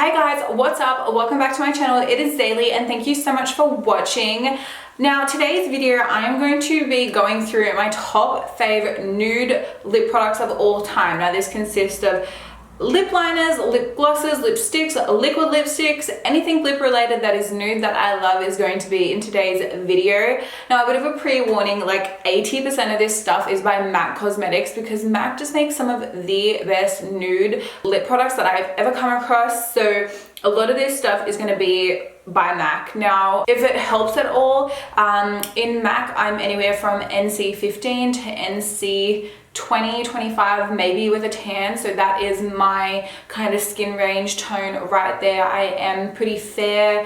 Hey guys, what's up? Welcome back to my channel. It is Zaylee and thank you so much for watching. Now today's video I am going to be going through my top fave nude lip products of all time. Now this consists of lip liners, lip glosses, lipsticks, liquid lipsticks, anything lip related that is nude that I love is going to be in today's video. Now a bit of a pre-warning, like 80% of this stuff is by MAC Cosmetics because MAC just makes some of the best nude lip products that I've ever come across. So a lot of this stuff is going to be by MAC. Now if it helps at all, in MAC I'm anywhere from NC 15 to NC 20, 25, maybe with a tan. So that is my kind of skin range tone right there. I am pretty fair,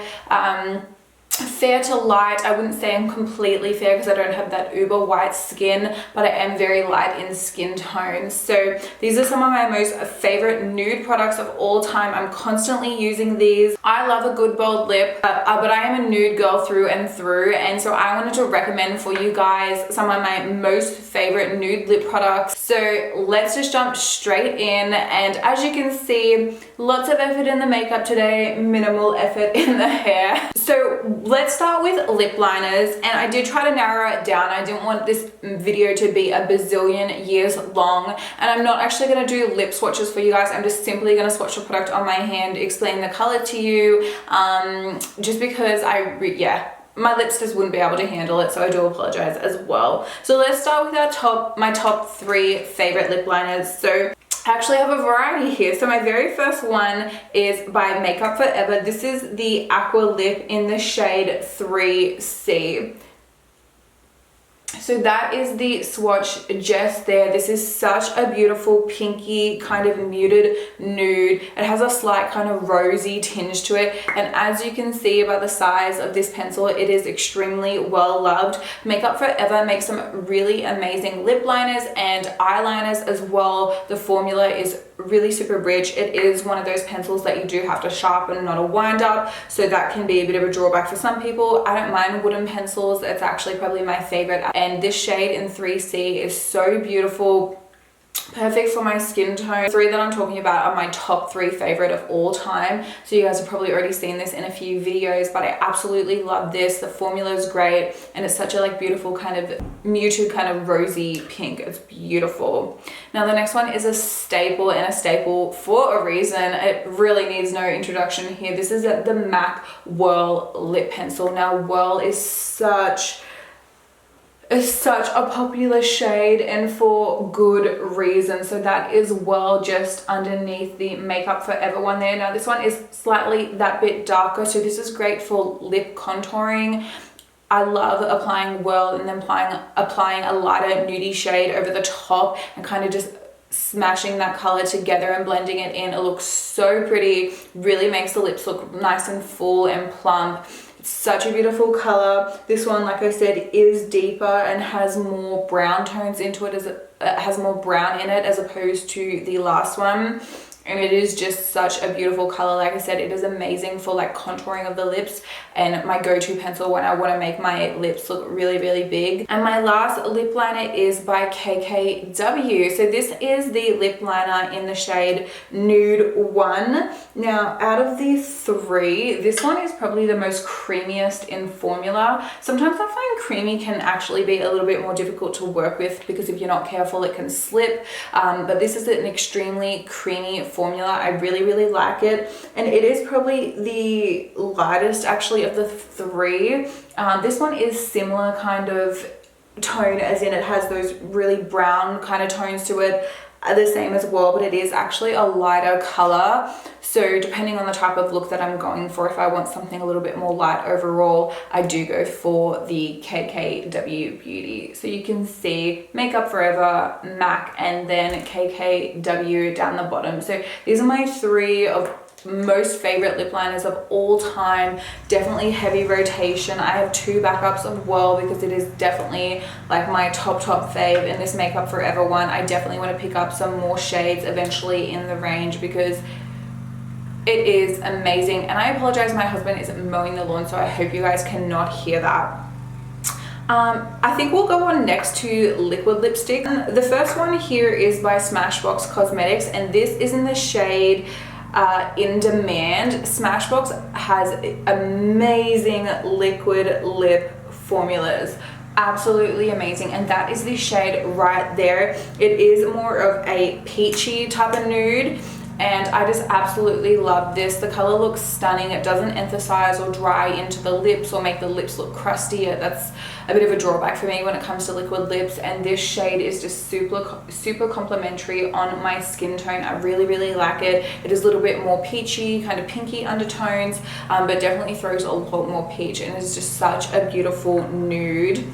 fair to light. I wouldn't say I'm completely fair because I don't have that uber white skin, but I am very light in skin tone. So these are some of my most favorite nude products of all time. I'm constantly using these. I love a good bold lip, but I am a nude girl through and through, and so I wanted to recommend for you guys some of my most favorite nude lip products. So let's just jump straight in, and as you can see, lots of effort in the makeup today, minimal effort in the hair. So let's start with lip liners, and I did try to narrow it down. I didn't want this video to be a bazillion years long, and I'm not actually going to do lip swatches for you guys. I'm just simply going to swatch the product on my hand, explain the color to you, just because my lips just wouldn't be able to handle it, so I do apologize as well. So let's start with my top three favorite lip liners. So I actually have a variety here. So my very first one is by Makeup Forever. This is the Aqua Lip in the shade 3C. So that is the swatch just there. This is such a beautiful pinky kind of muted nude. It has a slight kind of rosy tinge to it, and as you can see by the size of this pencil, it is extremely well loved. Makeup Forever makes some really amazing lip liners and eyeliners as well. The formula is really super rich. It is one of those pencils that you do have to sharpen, not a wind up, so that can be a bit of a drawback for some people. I don't mind wooden pencils. It's actually probably my favorite, and this shade in 3C is so beautiful, perfect for my skin tone. Three that I'm talking about are my top three favorite of all time, so you guys have probably already seen this in a few videos, but I absolutely love this. The formula is great, and it's such a beautiful kind of muted kind of rosy pink. It's beautiful. Now the next one is a staple, and a staple for a reason. It really needs no introduction here. This is the MAC Whirl lip pencil. Now Whirl is such a popular shade, and for good reason. So that is Whirl just underneath the Makeup Forever one there. Now this one is slightly that bit darker, so this is great for lip contouring. I love applying Whirl and then applying a lighter nudie shade over the top and kind of just smashing that color together and blending it in. It looks so pretty, really makes the lips look nice and full and plump. Such a beautiful color. This one, like I said, is deeper and has more brown tones into it, as it has more brown in it as opposed to the last one. And it is just such a beautiful color. Like I said, it is amazing for contouring of the lips, and my go-to pencil when I want to make my lips look really, really big. And my last lip liner is by KKW. So this is the lip liner in the shade Nude 1. Now, out of the three, this one is probably the most creamiest in formula. Sometimes I find creamy can actually be a little bit more difficult to work with because if you're not careful, it can slip. But this is an extremely creamy formula. I really, really like it, and it is probably the lightest actually of the three. This one is similar kind of tone, as in it has those really brown kind of tones to it, the same as well, but it is actually a lighter color. So depending on the type of look that I'm going for, if I want something a little bit more light overall, I do go for the KKW Beauty. So you can see Makeup Forever, MAC, and then KKW down the bottom. So these are my three of most favorite lip liners of all time. Definitely heavy rotation. I have two backups of Whirl because it is definitely my top fave. In this Makeup Forever one, I definitely want to pick up some more shades eventually in the range because it is amazing. And I apologize, my husband is mowing the lawn, so I hope you guys cannot hear that. I think we'll go on next to liquid lipstick. The first one here is by Smashbox Cosmetics, and this is in the shade in demand. Smashbox has amazing liquid lip formulas, absolutely amazing, and that is the shade right there. It is more of a peachy type of nude, and I just absolutely love this. The color looks stunning. It doesn't emphasize or dry into the lips or make the lips look crusty. That's a bit of a drawback for me when it comes to liquid lips, and this shade is just super complimentary on my skin tone. I really like it. It is a little bit more peachy, kind of pinky undertones, but definitely throws a lot more peach, and it's just such a beautiful nude.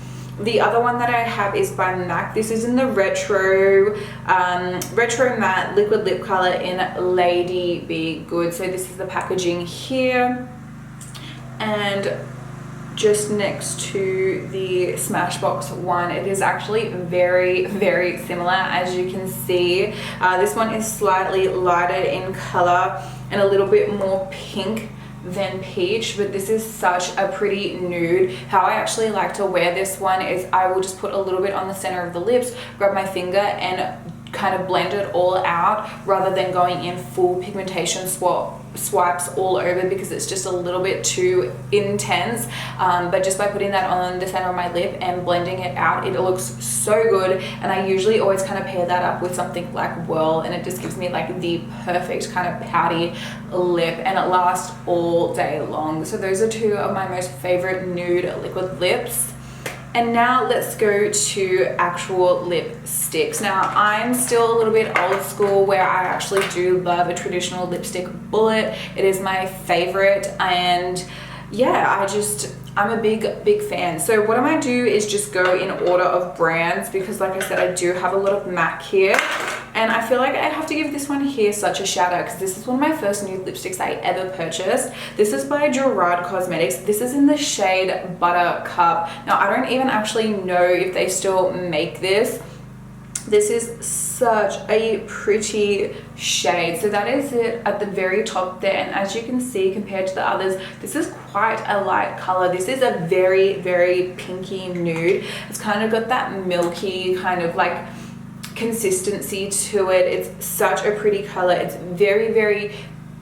The other one that I have is by MAC. This is in the Retro Matte Liquid Lip Color in Lady Be Good. So this is the packaging here, and just next to the Smashbox one, it is actually very similar, as you can see. This one is slightly lighter in color and a little bit more pink than peach, but this is such a pretty nude. How I actually like to wear this one is I will just put a little bit on the center of the lips, grab my finger and kind of blend it all out, rather than going in full pigmentation swipes all over, because it's just a little bit too intense. But just by putting that on the center of my lip and blending it out, it looks so good. And I usually always kind of pair that up with something like Whirl, and it just gives me like the perfect kind of pouty lip, and it lasts all day long. So those are two of my most favorite nude liquid lips. And now let's go to actual lipsticks. Now I'm still a little bit old school, where I actually do love a traditional lipstick bullet. It is my favorite, and yeah, I'm a big fan. So what I might do is just go in order of brands, because like I said, I do have a lot of MAC here, and I feel like I have to give this one here such a shout out, because this is one of my first nude lipsticks I ever purchased. This is by Gerard Cosmetics. This is in the shade Buttercup. Now I don't even actually know if they still make this. This is such a pretty shade. So that is it at the very top there, and as you can see, compared to the others, this is quite a light color. This is a very pinky nude. It's kind of got that milky kind of like consistency to it. It's such a pretty color. It's very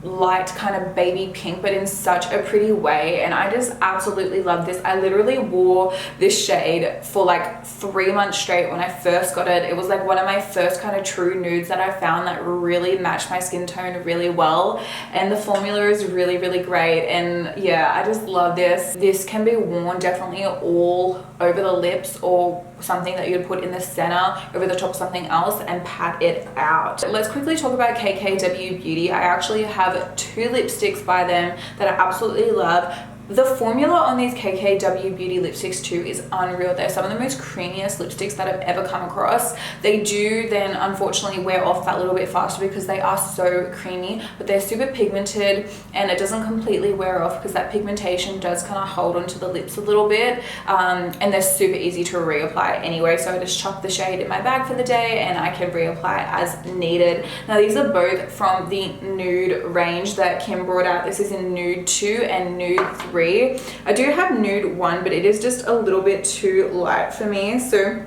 light kind of baby pink, but in such a pretty way, and I just absolutely love this. I literally wore this shade for like 3 months straight when I first got it. It was like one of my first kind of true nudes that I found that really matched my skin tone really well, and the formula is really great. And yeah, I just love this. This can be worn definitely all over the lips, or something that you'd put in the center over the top of something else and pat it out. Let's quickly talk about KKW Beauty. I actually have 2 lipsticks by them that I absolutely love. The formula on these KKW Beauty lipsticks too is unreal. They're some of the most creamiest lipsticks that I've ever come across. They do then unfortunately wear off that little bit faster because they are so creamy, but they're super pigmented, and it doesn't completely wear off because that pigmentation does kind of hold onto the lips a little bit, and they're super easy to reapply anyway. So I just chuck the shade in my bag for the day and I can reapply as needed. Now these are both from the Nude range that Kim brought out. This is in Nude 2 and Nude 3. I do have Nude 1, but it is just a little bit too light for me, so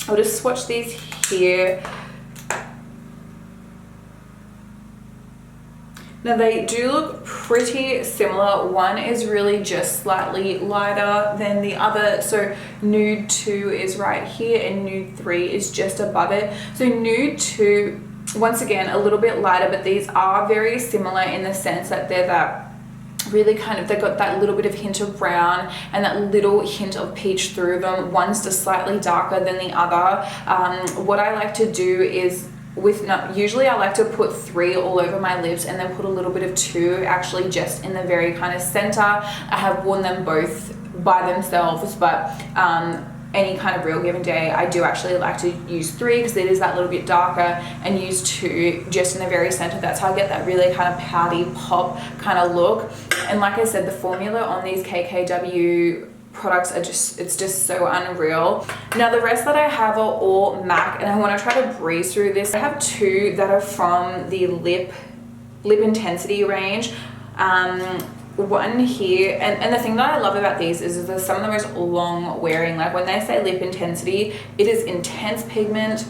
I'll just swatch these here. Now they do look pretty similar. One is really just slightly lighter than the other. So Nude 2 is right here and Nude 3 is just above it. So Nude 2, once again, a little bit lighter, but these are very similar in the sense that they're that really kind of, they've got that little bit of hint of brown and that little hint of peach through them. One's just slightly darker than the other. What I like to do is usually I like to put 3 all over my lips and then put a little bit of 2 actually just in the very kind of center. I have worn them both by themselves, but any kind of real given day, I do actually like to use 3 because it is that little bit darker, and use 2 just in the very center. That's how I get that really kind of pouty pop kind of look. And like I said, the formula on these KKW products are it's just so unreal. Now the rest that I have are all MAC, and I want to try to breeze through this. I have 2 that are from the Liptensity range. One here, and the thing that I love about these is they're some of the most long wearing. Like when they say lip intensity, it is intense pigment.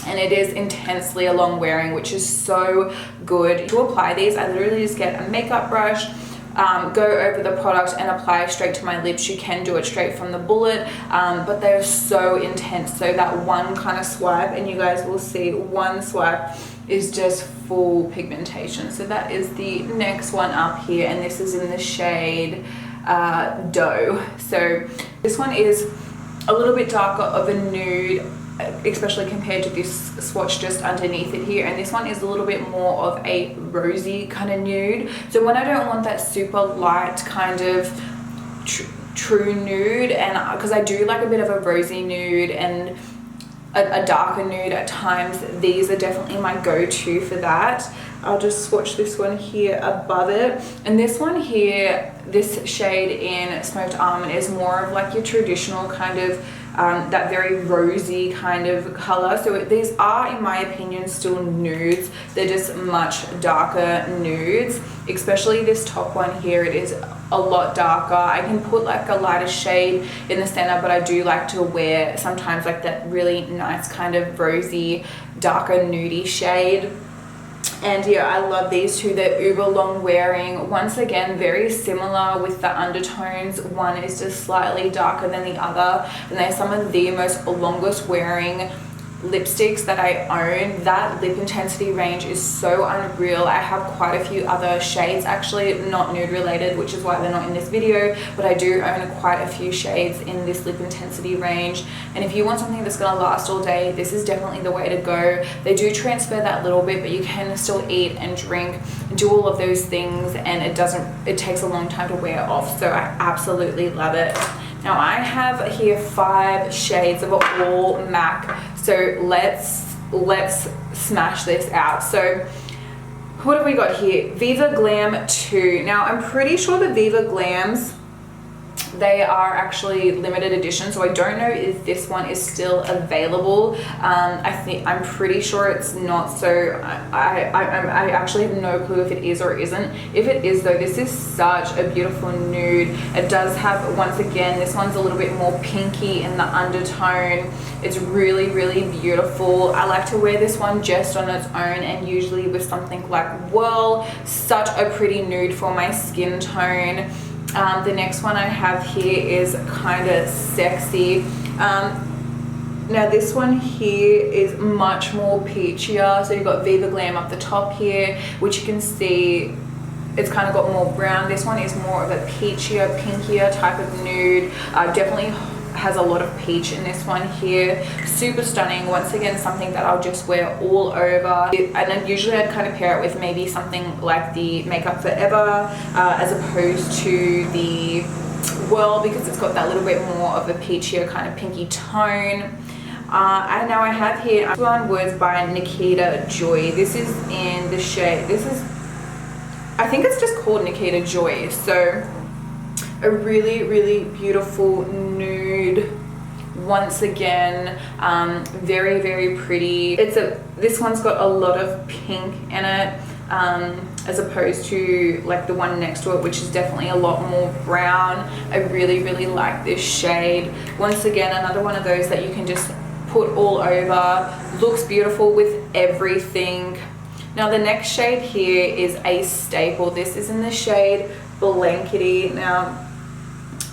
and it is intensely long wearing, which is so good. To apply these, I literally just get a makeup brush, go over the product and apply straight to my lips. You can do it straight from the bullet, but they're so intense. So that one kind of swipe, and you guys will see one swipe is just full pigmentation. So that is the next one up here, and this is in the shade Doe. So this one is a little bit darker of a nude, especially compared to this swatch just underneath it here, and this one is a little bit more of a rosy kind of nude. So when I don't want that super light kind of true nude, and because I do like a bit of a rosy nude and a darker nude at times, these are definitely my go-to for that. I'll just swatch this one here above it, and this one here, this shade in Smoked Almond, is more of like your traditional kind of that very rosy kind of color. So these are, in my opinion, still nudes. They're just much darker nudes, especially this top one here. It is a lot darker. I can put like a lighter shade in the center, but I do like to wear sometimes like that really nice kind of rosy, darker nudie shade. And yeah, I love these two. They're uber long wearing. Once again, very similar with the undertones. One is just slightly darker than the other, and they're some of the most longest wearing lipsticks that I own. That lip intensity range is so unreal. I have quite a few other shades, actually not nude related, which is why they're not in this video, but I do own quite a few shades in this lip intensity range. And if you want something that's gonna last all day, this is definitely the way to go. They do transfer that little bit, but you can still eat and drink and do all of those things, and it takes a long time to wear off. So I absolutely love it. Now I have here 5 shades of all MAC. So let's smash this out. So what have we got here? Viva Glam 2. Now I'm pretty sure the Viva Glams, they are actually limited edition, so I don't know if this one is still available. I'm pretty sure it's not, so I actually have no clue if it is or isn't. If it is though, this is such a beautiful nude. It does have, once again, this one's a little bit more pinky in the undertone. It's really, really beautiful. I like to wear this one just on its own, and usually with something like Whirl. Such a pretty nude for my skin tone. The next one I have here is kind of sexy. Now this one here is much more peachier. So you've got Viva Glam up the top here, which you can see it's kind of got more brown. This one is more of a peachier, pinkier type of nude. Definitely has a lot of peach in this one here. Super stunning. Once again, something that I'll just wear all over. And then usually I'd kind of pair it with maybe something like the Makeup Forever as opposed to the Whirl, because it's got that little bit more of a peachier kind of pinky tone. And now I have here, this one was by Nikkia Joy. This is in the shade, I think it's just called Nikkia Joy. So a really, really beautiful nude. Once again, very, very pretty. This one's got a lot of pink in it, as opposed to like the one next to it, which is definitely a lot more brown. I really, really like this shade. Once again, another one of those that you can just put all over. Looks beautiful with everything. Now the next shade here is a staple. This is in the shade Blankety. Now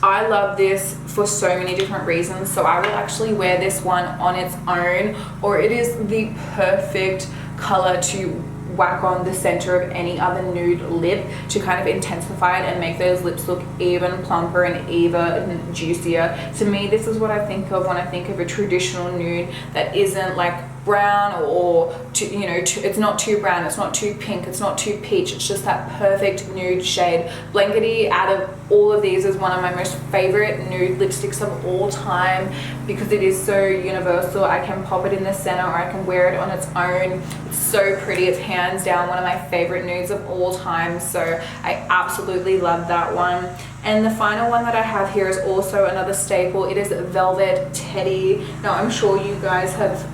I love this for so many different reasons, so I will actually wear this one on its own, or it is the perfect color to whack on the center of any other nude lip to kind of intensify it and make those lips look even plumper and even juicier. To me, this is what I think of when I think of a traditional nude that isn't like brown or it's not too brown, it's not too pink, it's not too peach, it's just that perfect nude shade. Blankety, out of all of these, is one of my most favorite nude lipsticks of all time because it is so universal. I can pop it in the center or I can wear it on its own. It's so pretty. It's hands down one of my favorite nudes of all time, so I absolutely love that one. And the final one that I have here is also another staple. It is Velvet Teddy. Now I'm sure you guys have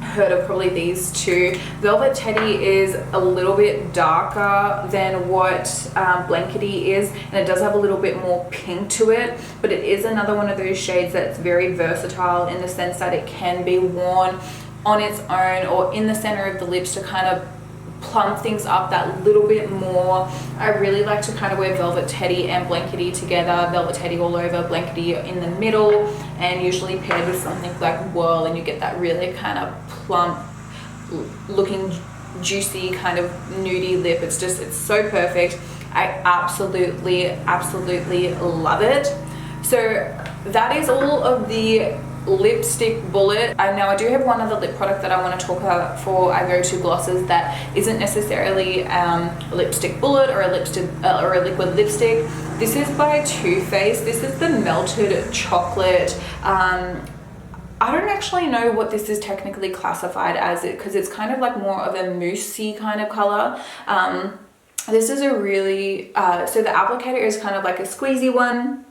heard of probably these two. Velvet Teddy is a little bit darker than what Blankety is, and it does have a little bit more pink to it, but it is another one of those shades that's very versatile in the sense that it can be worn on its own or in the center of the lips to kind of plump things up that little bit more. I really like to kind of wear Velvet Teddy and Blankety together, Velvet Teddy all over, Blankety in the middle, and usually paired with something like Whirl, and you get that really kind of plump looking juicy kind of nudie lip. It's so perfect. I absolutely love it. So that is all of the lipstick bullet. Now I do have one other lip product that I want to talk about before I go to glosses that isn't necessarily a lipstick bullet or a lipstick or a liquid lipstick. This is by Too Faced. This is the Melted Chocolate. I don't actually know what this is technically classified as, because it's kind of like more of a moussey kind of color. This is a really so the applicator is kind of like a squeezy one,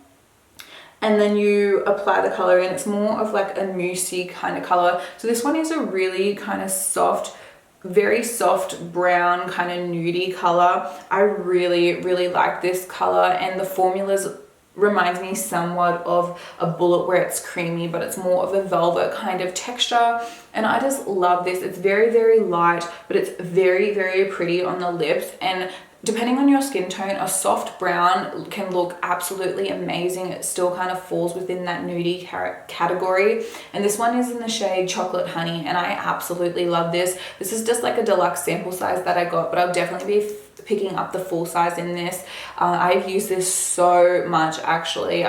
and then you apply the color, and it's more of like a moussey kind of color. So this one is a really kind of soft, very soft brown kind of nudie color. I really like this color, and the formulas reminds me somewhat of a bullet where it's creamy, but it's more of a velvet kind of texture, and I just love this. It's very light, but it's very pretty on the lips, and depending on your skin tone, a soft brown can look absolutely amazing. It still kind of falls within that nudie category. And this one is in the shade Chocolate Honey, and I absolutely love this. This is just like a deluxe sample size that I got, but I'll definitely be picking up the full size in this. I've used this so much actually.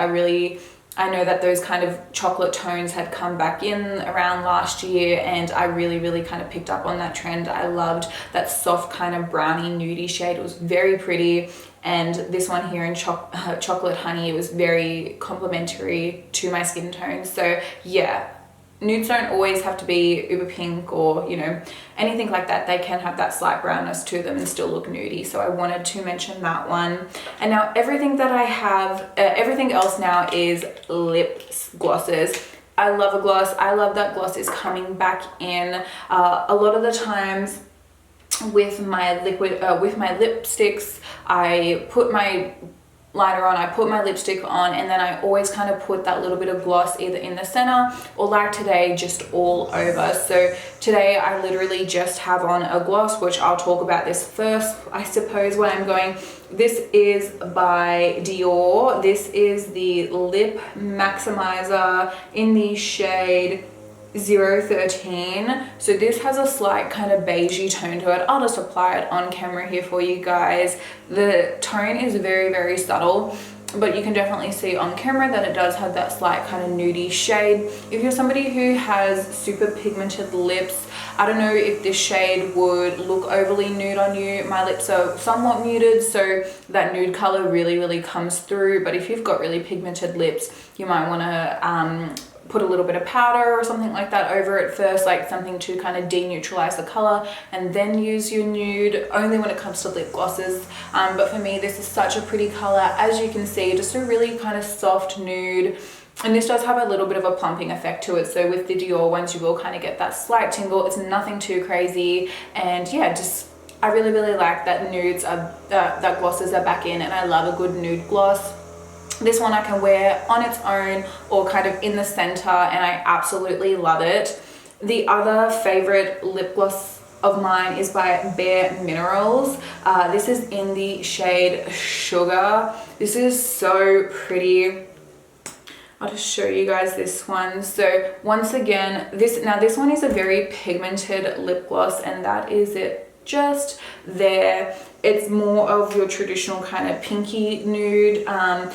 I know that those kind of chocolate tones had come back in around last year, and I really kind of picked up on that trend. I loved that soft kind of brownie nudie shade. It was very pretty, and this one here in Chocolate Honey, it was very complementary to my skin tone. So yeah, nudes don't always have to be uber pink or, you know, anything like that. They can have that slight brownness to them and still look nudie. So I wanted to mention that one. And now everything that I have, everything else now is lip glosses. I love a gloss. I love that gloss is coming back in. A lot of the times with my lipsticks, I put my liner on, I put my lipstick on, and then I always kind of put that little bit of gloss either in the center or, like today, just all over. So today I literally just have on a gloss, which I'll talk about this first, I suppose, when I'm going. This is by Dior. This is the Lip Maximizer in the shade 013. So this has a slight kind of beigey tone to it. I'll just apply it on camera here for you guys. The tone is very subtle, but you can definitely see on camera that it does have that slight kind of nudie shade. If you're somebody who has super pigmented lips, I don't know if this shade would look overly nude on you. My lips are somewhat muted, so that nude color really comes through. But if you've got really pigmented lips, you might want to put a little bit of powder or something like that over it first, like something to kind of deneutralize the color, and then use your nude, only when it comes to lip glosses. But for me, this is such a pretty color. As you can see, just a really kind of soft nude, and this does have a little bit of a plumping effect to it. So with the Dior ones, you will kind of get that slight tingle. It's nothing too crazy, and yeah, just I really like that nudes are that glosses are back in, and I love a good nude gloss. This one I can wear on its own or kind of in the center, and I absolutely love it. The other favorite lip gloss of mine is by Bare Minerals. This is in the shade Sugar. This is so pretty. I'll just show you guys this one. So once again, this one is a very pigmented lip gloss, and that is it just there. It's more of your traditional kind of pinky nude, and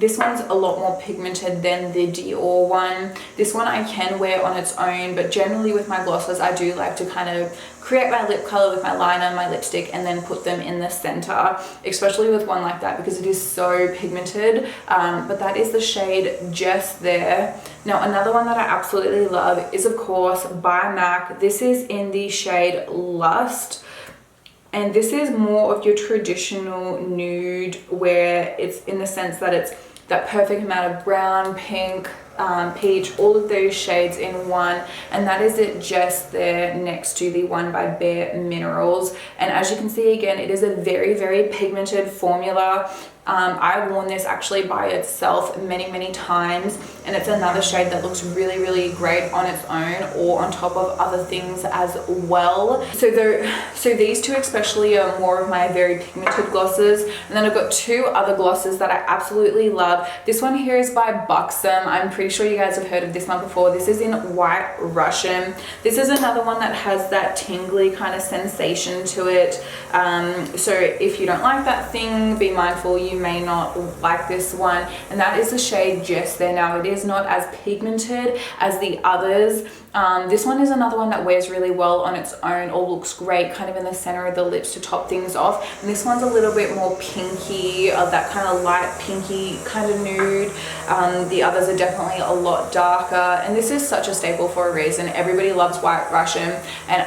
this one's a lot more pigmented than the Dior one. This one I can wear on its own, but generally with my glosses, I do like to kind of create my lip color with my liner, my lipstick, and then put them in the center, especially with one like that because it is so pigmented. But that is the shade Just There. Now another one that I absolutely love is of course by MAC. This is in the shade Lust. And this is more of your traditional nude, where it's in the sense that it's that perfect amount of brown, pink, peach, all of those shades in one. And that is it just there next to the one by Bare Minerals. And as you can see, again, it is a very pigmented formula. I've worn this actually by itself many times, and it's another shade that looks really great on its own or on top of other things as well. So these two especially are more of my very pigmented glosses, and then I've got two other glosses that I absolutely love. This one here is by Buxom. I'm pretty sure you guys have heard of this one before. This is in White Russian. This is another one that has that tingly kind of sensation to it. So if you don't like that thing, be mindful, you may not like this one. And that is the shade Just There. Now it is not as pigmented as the others. This one is another one that wears really well on its own or looks great kind of in the center of the lips to top things off. And this one's a little bit more pinky, that kind of light pinky kind of nude. The others are definitely a lot darker, and this is such a staple for a reason. Everybody loves White Russian, and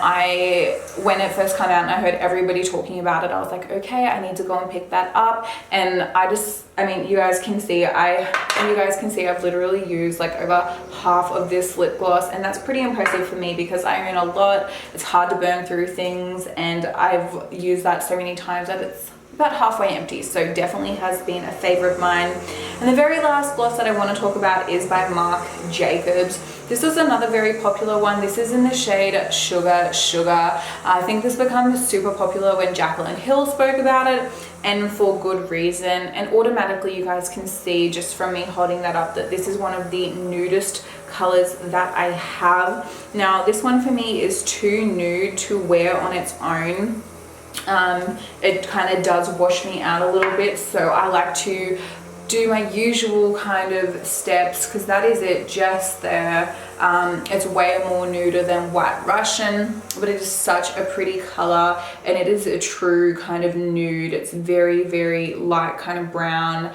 when it first came out and I heard everybody talking about it, I was like, okay, I need to go and pick that up. And I mean, you guys can see I've literally used like over half of this lip gloss, and that's pretty impressive for me because I own a lot. It's hard to burn through things, and I've used that so many times that it's about halfway empty. So definitely has been a favorite of mine. And the very last gloss that I want to talk about is by Marc Jacobs. This is another very popular one. This is in the shade Sugar Sugar. I think this became super popular when Jaclyn Hill spoke about it, and for good reason. And automatically you guys can see just from me holding that up that this is one of the nudist colors that I have. Now this one for me is too nude to wear on its own. It kind of does wash me out a little bit, so I like to do my usual kind of steps because that is it, Just There. It's way more nuder than White Russian, but it is such a pretty color, and it is a true kind of nude. It's very light kind of brown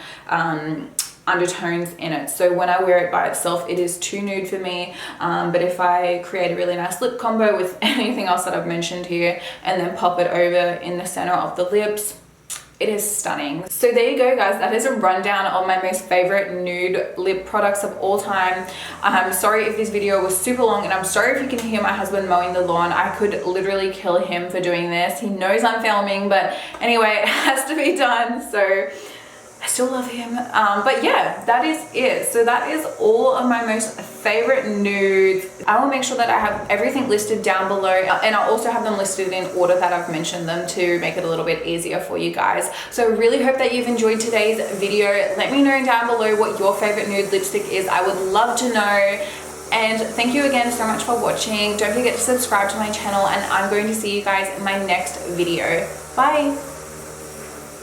undertones in it. So when I wear it by itself, it is too nude for me. But if I create a really nice lip combo with anything else that I've mentioned here and then pop it over in the center of the lips, it is stunning. So there you go, guys. That is a rundown of my most favorite nude lip products of all time. I'm sorry if this video was super long, and I'm sorry if you can hear my husband mowing the lawn. I could literally kill him for doing this. He knows I'm filming, but anyway, it has to be done. So I still love him. But yeah, that is it. So that is all of my most favorite nudes. I will make sure that I have everything listed down below, and I'll also have them listed in order that I've mentioned them to make it a little bit easier for you guys. So I really hope that you've enjoyed today's video. Let me know down below what your favorite nude lipstick is. I would love to know. And thank you again so much for watching. Don't forget to subscribe to my channel, and I'm going to see you guys in my next video. Bye.